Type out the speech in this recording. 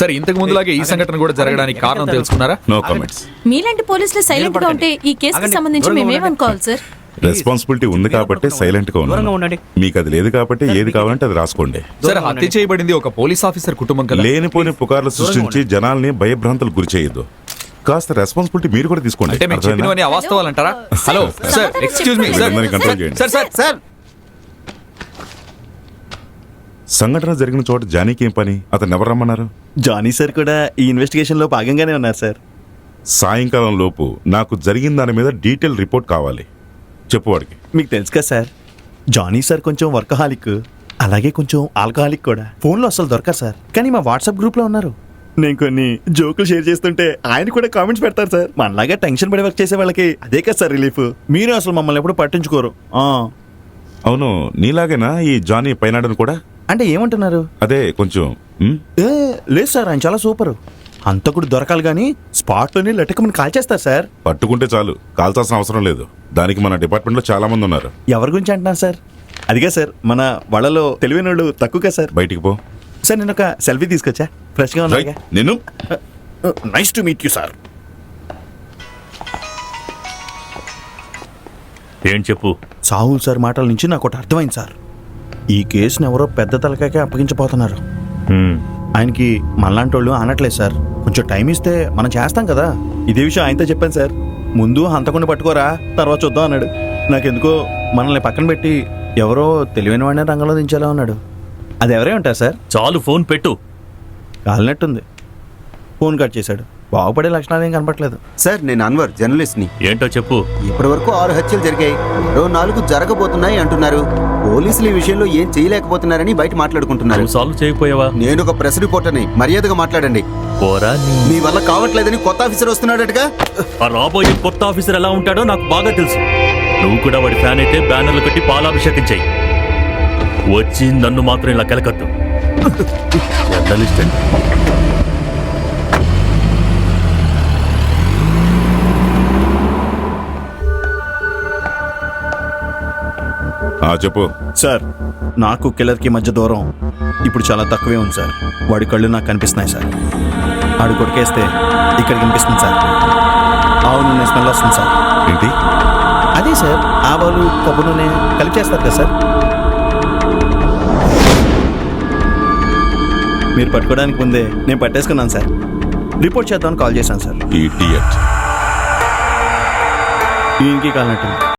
సరే, ఇంతకు ముందులాగే ఈ సంఘటన కూడా జరగడానికి కారణం తెలుసుకున్నారా? No comments. మీలాంటి పోలీసులు సైలెంట్ గా ఉంటే ఈ కేసుకి సంబంధించి మేమేమనుకోవాలి సార్? రెస్పాన్సిబిలిటీ ఉంది కాబట్టి సైలెంట్ గా ఉన్నాను. మీకు అది లేదు కాబట్టి ఏది కావాలంటే అది రాసుకోండి. సరే, హత్య చేయబడింది ఒక పోలీస్ ఆఫీసర్ కుటుంబం కదా. లేనిపోని పుకార్లు సృష్టించి జనాల్ని భయభ్రాంతులు గురి చేయొద్దు. కాస్త రెస్పాన్సిబిలిటీ మీరు కూడా తీసుకోండి. అంటే మీకు చెప్పినవన్నీ అవాస్తవాలంటారా? Hello sir, excuse me sir, control చేయండి. సార్ సార్ సార్ సంఘటన జరిగిన చోట జానీకి ఏం పని? అతను ఎవరు రమ్మన్నారు? జానీ సార్ కూడా ఈ ఇన్వెస్టిగేషన్ లో భాగంగానే ఉన్నారు సార్. సాయంకాలం లోపు నాకు జరిగిన దాని మీద డీటెయిల్ రిపోర్ట్ కావాలి. చెప్పు వాడికి. మీకు తెలుసు కదా సార్, జానీ సార్ కొంచెం వర్కహాలిక్, అలాగే కొంచెం ఆల్కహాలిక్ కూడా. ఫోన్లో అసలు దొరకరు సార్, కానీ మా వాట్సాప్ గ్రూప్లో ఉన్నారు. నేను కొన్ని జోకులు షేర్ చేస్తుంటే ఆయన కూడా కామెంట్స్ పెడతారు సార్. మనలాగా టెన్షన్ పడి వర్క్ చేసే వాళ్ళకి అదే కదా సార్ రిలీఫ్. మీరు అసలు మమ్మల్ని ఎప్పుడు పట్టించుకోరు. అవును, నీలాగేనా ఈ జానీ పైనాడని కూడా? అంటే ఏమంటున్నారు? అదే కొంచెం లేదు సార్, ఆయన చాలా సూపర్. హంతకుడు దొరకాలి కానీ స్పాట్లోనే లెటకమని కాల్ చేస్తారు సార్. పట్టుకుంటే చాలు, కాల్చాల్సిన అవసరం లేదు. దానికి మన డిపార్ట్మెంట్లో చాలా మంది ఉన్నారు. ఎవరి గురించి అంటున్నారు సార్? అదిగా సార్, మన వాళ్ళలో తెలివైన వాళ్ళు తక్కువగా సార్. బయటికి పో సార్, నేను ఒక సెల్ఫీ తీసుకొచ్చా, ఫ్రెష్గా ఉన్నా. నేను nice to meet you sir. ఏం చెప్పు? సాహుల్ సార్ మాటల నుంచి నాకు ఒకటి అర్థమైంది సార్. ఈ కేసుని ఎవరో పెద్ద తలకాయకే అప్పగించబోతున్నారు. ఆయనకి మనలాంటి వాళ్ళు అనట్లేదు సార్. కొంచెం టైం ఇస్తే మనం చేస్తాం కదా. ఇదే విషయం ఆయనతో చెప్పాను సార్. ముందు హంతకుండా పట్టుకోరా, తర్వాత చూద్దాం అన్నాడు. నాకెందుకో మనల్ని పక్కన పెట్టి ఎవరో తెలివైన వాడిని రంగంలో దించేలా ఉన్నాడు. అది ఎవరే ఉంటారు సార్? చాలు, ఫోన్ పెట్టు. కాలినట్టుంది. ఫోన్ కట్ చేశాడు. బాగుపడే లక్షణాలు ఏం కనపట్లేదు సార్. నేను అన్వర్, జర్నలిస్ట్ని. ఏంటో చెప్పు. ఇప్పటి వరకు 6 హత్యలు జరిగాయి, మరో 4 జరగబోతున్నాయి అంటున్నారు. పోలీసులు ఈ విషయంలో ఏం చేయలేకపోతున్నారని బయట మాట్లాడుకుంటున్నారు. సాల్వ్ చేయకపోయావా? నేను ఒక ప్రెస్ రిపోర్టర్ని, మర్యాదగా మాట్లాడండి. పోరా, మీ వల్ల కావట్లేదని కొత్త ఆఫీసర్ వస్తున్నాడటగా. ఆ రాబోయే కొత్త ఆఫీసర్ ఎలా ఉంటాడో నాకు బాగా తెలుసు. నువ్వు కూడా వాడి ఫ్యాన్ అయితే బ్యానర్లు కట్టి పాలాభిషేకం చెయ్యి. వచ్చి నన్ను మాత్రం ఇలా కెలకద్దు. జర్నలిస్ట్ అండి. చెప్పు సార్. నాకు కిల్లర్కి మధ్య దూరం ఇప్పుడు చాలా తక్కువే ఉంది సార్. వాడి కళ్ళు నాకు కనిపిస్తున్నాయి సార్. ఆడు కొట్టుకేస్తే ఇక్కడ కనిపిస్తుంది సార్. ఆవు నూనె స్మెల్ వస్తుంది సార్. ఏంటి? అదే సార్, ఆవాలు కొబ్బరి నూనె కలిపి చేస్తారు కదా సార్. మీరు పట్టుకోవడానికి ముందే నేను పట్టేసుకున్నాను సార్. రిపోర్ట్ చేద్దామని కాల్ చేశాను సార్. ఇడియట్. ఈయనకి కాలినట్టు